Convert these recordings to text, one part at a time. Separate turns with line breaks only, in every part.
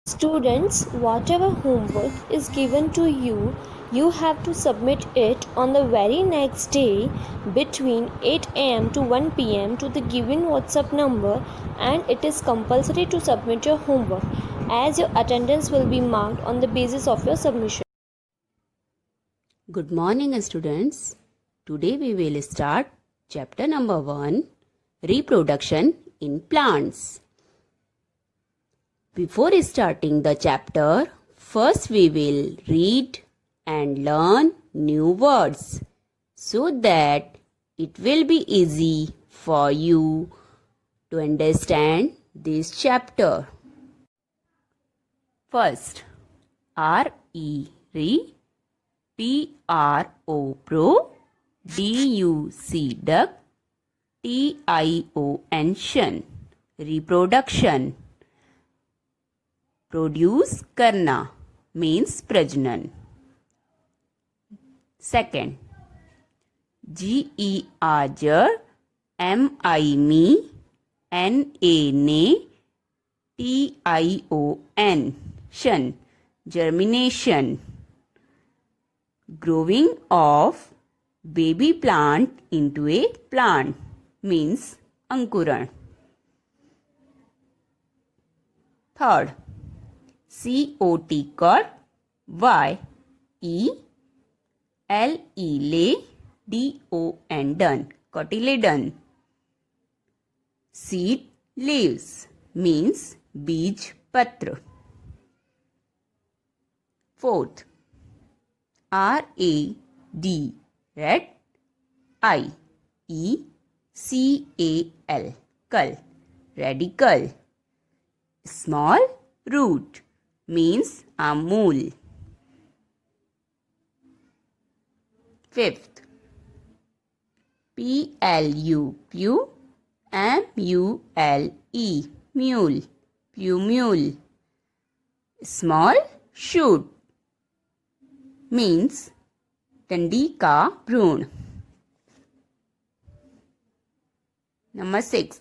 Students, whatever homework is given to you, you have to submit it on the very next day between 8 am to 1 pm to the given WhatsApp number, and it is compulsory to submit your homework as your attendance will be marked on the basis of your submission.
Good morning, students. Today we will start chapter number 1, Reproduction in Plants. Before starting the chapter, first we will read and learn new words so that it will be easy for you to understand this chapter. First, re, pro, duck, tion, shun, reproduction. Produce karna means प्रजनन. Second, ger, me, ne, tion, shun, germination. Growing of baby plant into a plant means ankuran. Third, cot, don, done, cotyledon. Seed leaves means beej patra. Fourth, rad, red, cal, cal, radical. Small root means amul. Fifth, plu, mule, mule, plumule. Small shoot means tandi ka bhrun. Number 6,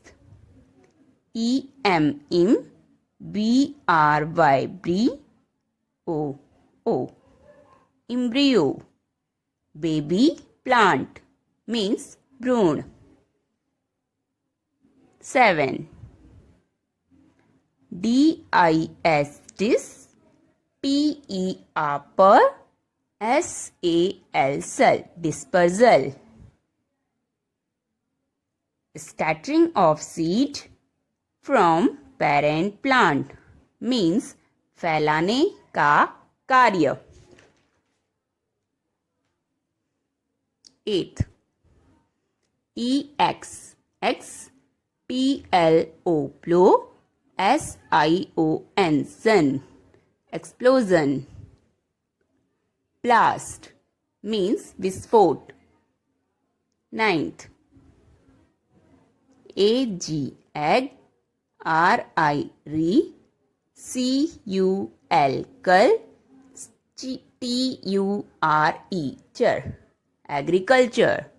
embryo, baby plant means bhrun. 7, distis, sal, dispersal. Scattering of seed from parent plant means फैलाने का कार्य. 8th, plo, son, explosion. Blast means विस्फोट. 9th, egg, cul, agriculture.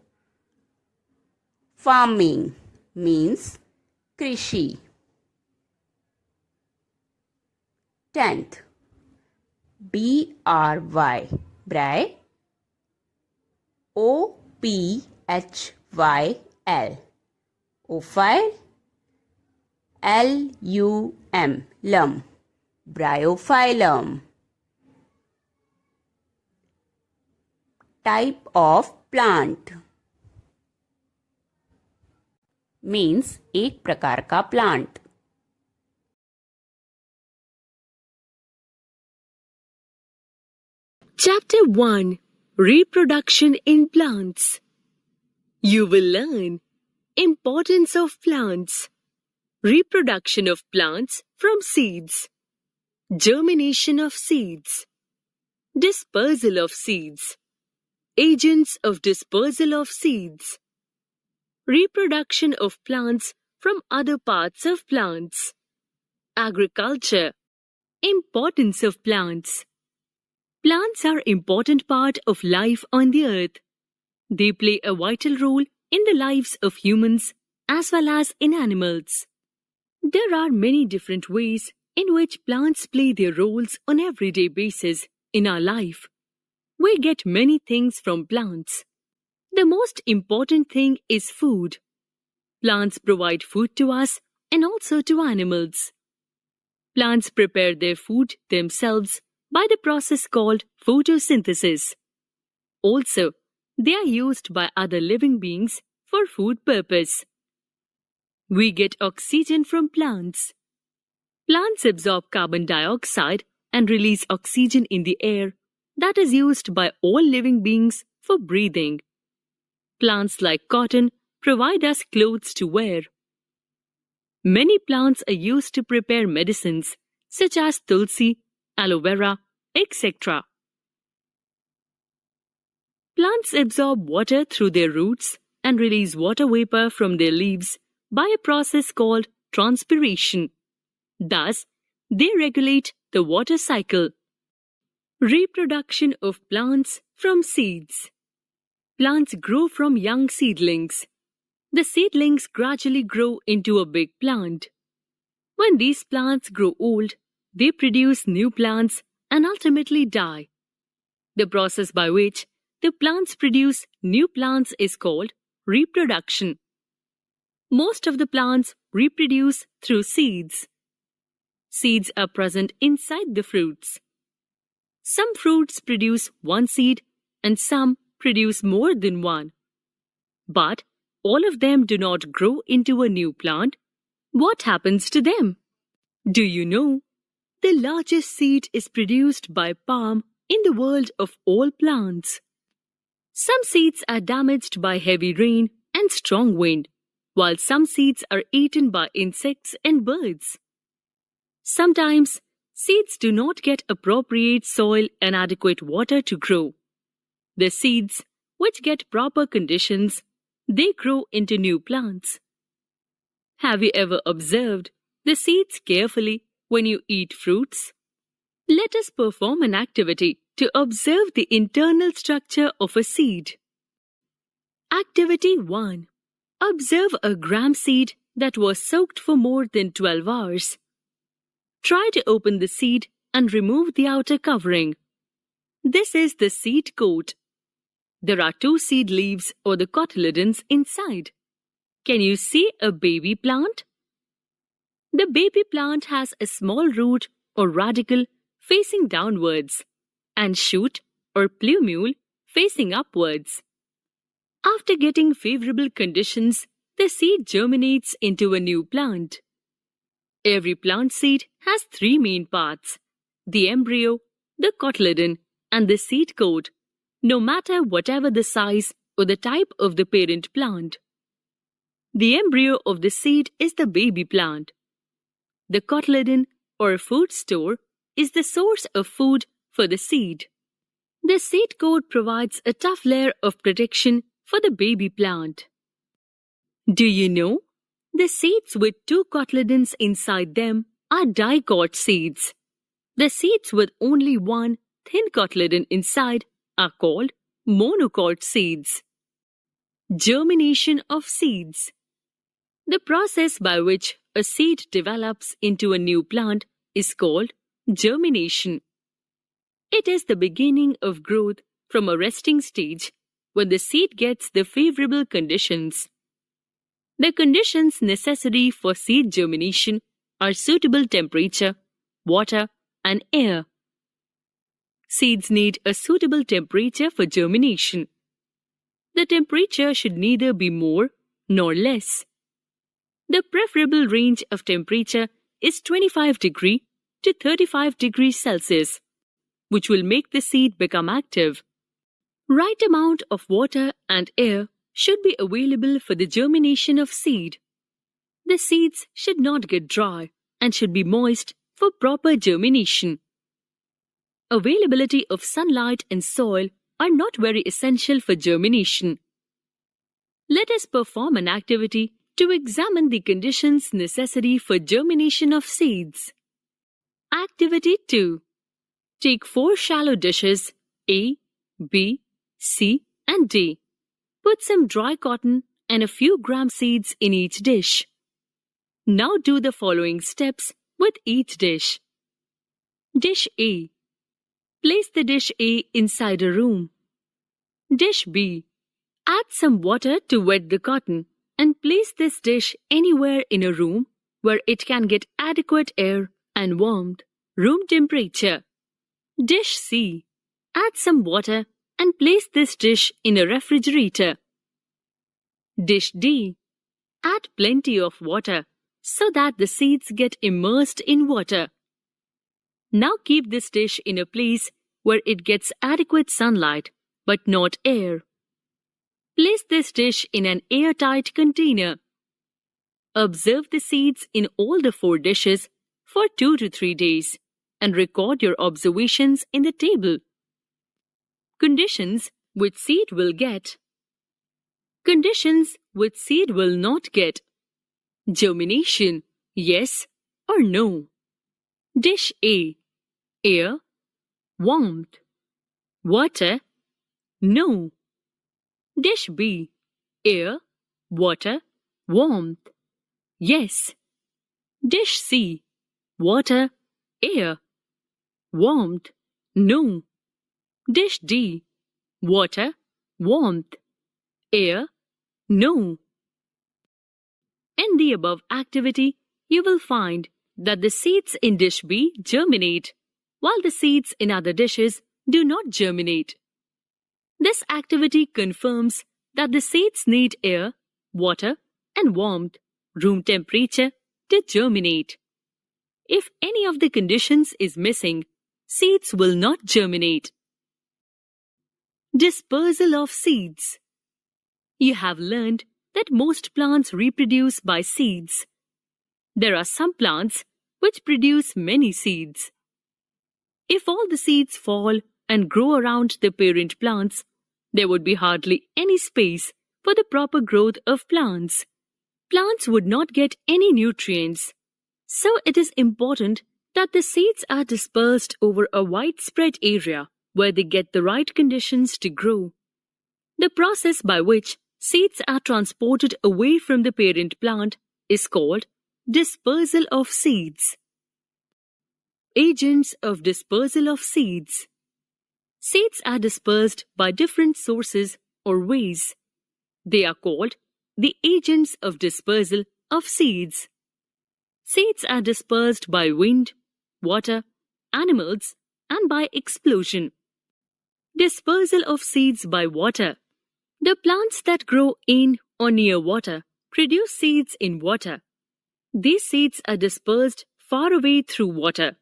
Farming means krishi. 10th, bry, ophyl, ophile, lum, bryophyllum. Type of plant means एक प्रकार का plant.
Chapter 1, Reproduction in Plants. You will learn importance of plants, reproduction of plants from seeds, germination of seeds, dispersal of seeds, agents of dispersal of seeds, reproduction of plants from other parts of plants, agriculture, importance of plants. Plants are an important part of life on the earth. They play a vital role in the lives of humans as well as in animals. There are many different ways in which plants play their roles on everyday basis in our life. We get many things from plants. The most important thing is food. Plants provide food to us and also to animals. Plants prepare their food themselves by the process called photosynthesis. Also, they are used by other living beings for food purpose. We get oxygen from plants. Plants absorb carbon dioxide and release oxygen in the air that is used by all living beings for breathing. Plants like cotton provide us clothes to wear. Many plants are used to prepare medicines such as tulsi, aloe vera, etc. Plants absorb water through their roots and release water vapor from their leaves by a process called transpiration. Thus, they regulate the water cycle. Reproduction of plants from seeds. Plants grow from young seedlings. The seedlings gradually grow into a big plant. When these plants grow old, they produce new plants and ultimately die. The process by which the plants produce new plants is called reproduction. Most of the plants reproduce through seeds. Seeds are present inside the fruits. Some fruits produce one seed and some produce more than one. But all of them do not grow into a new plant. What happens to them? Do you know? The largest seed is produced by palm in the world of all plants. Some seeds are damaged by heavy rain and strong wind, while some seeds are eaten by insects and birds. Sometimes, seeds do not get appropriate soil and adequate water to grow. The seeds, which get proper conditions, they grow into new plants. Have you ever observed the seeds carefully when you eat fruits? Let us perform an activity to observe the internal structure of a seed. Activity 1. Observe a gram seed that was soaked for more than 12 hours. Try to open the seed and remove the outer covering. This is the seed coat. There are 2 seed leaves or the cotyledons inside. Can you see a baby plant? The baby plant has a small root or radicle facing downwards and shoot or plumule facing upwards. After getting favorable conditions, the seed germinates into a new plant. Every plant seed has 3 main parts: the embryo, the cotyledon, and the seed coat, no matter whatever the size or the type of the parent plant. The embryo of the seed is the baby plant. The cotyledon, or food store, is the source of food for the seed. The seed coat provides a tough layer of protection for the baby plant. Do you know? The seeds with 2 cotyledons inside them are dicot seeds. The seeds with only one thin cotyledon inside are called monocot seeds. Germination of seeds. The process by which a seed develops into a new plant is called germination. It is the beginning of growth from a resting stage when the seed gets the favorable conditions. The conditions necessary for seed germination are suitable temperature, water, and air. Seeds need a suitable temperature for germination. The temperature should neither be more nor less. The preferable range of temperature is 25 degrees to 35 degrees Celsius, which will make the seed become active. Right amount of water and air should be available for the germination of seed. The seeds should not get dry and should be moist for proper germination. Availability of sunlight and soil are not very essential for germination. Let us perform an activity to examine the conditions necessary for germination of seeds. Activity 2. Take 4 shallow dishes A, B, C, and D. Put some dry cotton and a few gram seeds in each dish. Now do the following steps with each dish. Dish A. Place the dish A inside a room. Dish B. Add some water to wet the cotton and place this dish anywhere in a room where it can get adequate air and warmth, room temperature. Dish C. Add some water and place this dish in a refrigerator. Dish D. Add plenty of water so that the seeds get immersed in water. Now keep this dish in a place where it gets adequate sunlight but not air. Place this dish in an airtight container. Observe the seeds in all the 4 dishes for 2 to 3 days and record your observations in the table. Conditions which seed will get. Conditions which seed will not get. Germination, yes or no. Dish A. Air, warmth. Water, no. Dish B. Air, water, warmth. Yes. Dish C. Water, air, warmth. No. Dish D. Water, warmth, air, no. In the above activity, you will find that the seeds in dish B germinate, while the seeds in other dishes do not germinate. This activity confirms that the seeds need air, water, and warmth, room temperature, to germinate. If any of the conditions is missing, seeds will not germinate. Dispersal of seeds. You have learned that most plants reproduce by seeds. There are some plants which produce many seeds. If all the seeds fall and grow around the parent plants, there would be hardly any space for the proper growth of plants. Plants would not get any nutrients. So it is important that the seeds are dispersed over a widespread area where they get the right conditions to grow. The process by which seeds are transported away from the parent plant is called dispersal of seeds. Agents of dispersal of seeds. Seeds are dispersed by different sources or ways. They are called the agents of dispersal of seeds. Seeds are dispersed by wind, water, animals, and by explosion. Dispersal of seeds by water. The plants that grow in or near water produce seeds in water. These seeds are dispersed far away through water.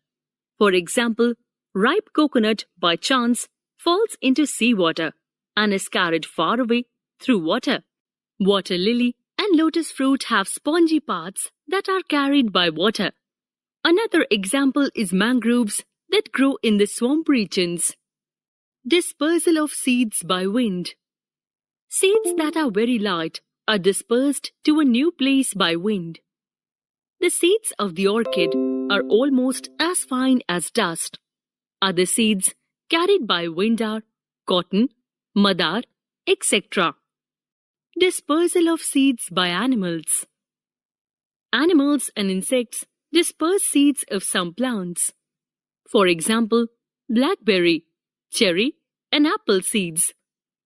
For example, ripe coconut by chance falls into seawater and is carried far away through water. Water lily and lotus fruit have spongy parts that are carried by water. Another example is mangroves that grow in the swamp regions. Dispersal of seeds by wind. Seeds that are very light are dispersed to a new place by wind. The seeds of the orchid are almost as fine as dust. Other seeds carried by wind are cotton, madar, etc. Dispersal of seeds by animals. Animals and insects disperse seeds of some plants. For example, blackberry, cherry, and apple seeds.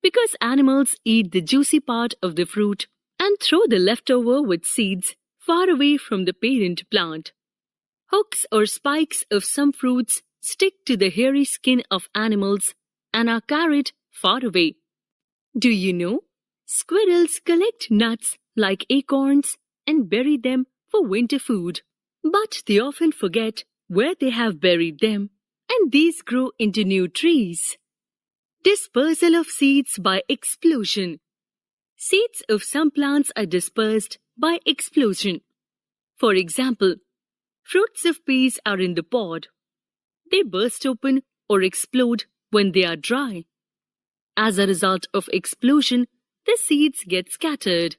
Because animals eat the juicy part of the fruit and throw the leftover with seeds far away from the parent plant. Hooks or spikes of some fruits stick to the hairy skin of animals and are carried far away. Do you know? Squirrels collect nuts like acorns and bury them for winter food. But they often forget where they have buried them, and these grow into new trees. Dispersal of seeds by explosion. Seeds of some plants are dispersed by explosion. For example, fruits of peas are in the pod. They burst open or explode when they are dry. As a result of explosion, the seeds get scattered.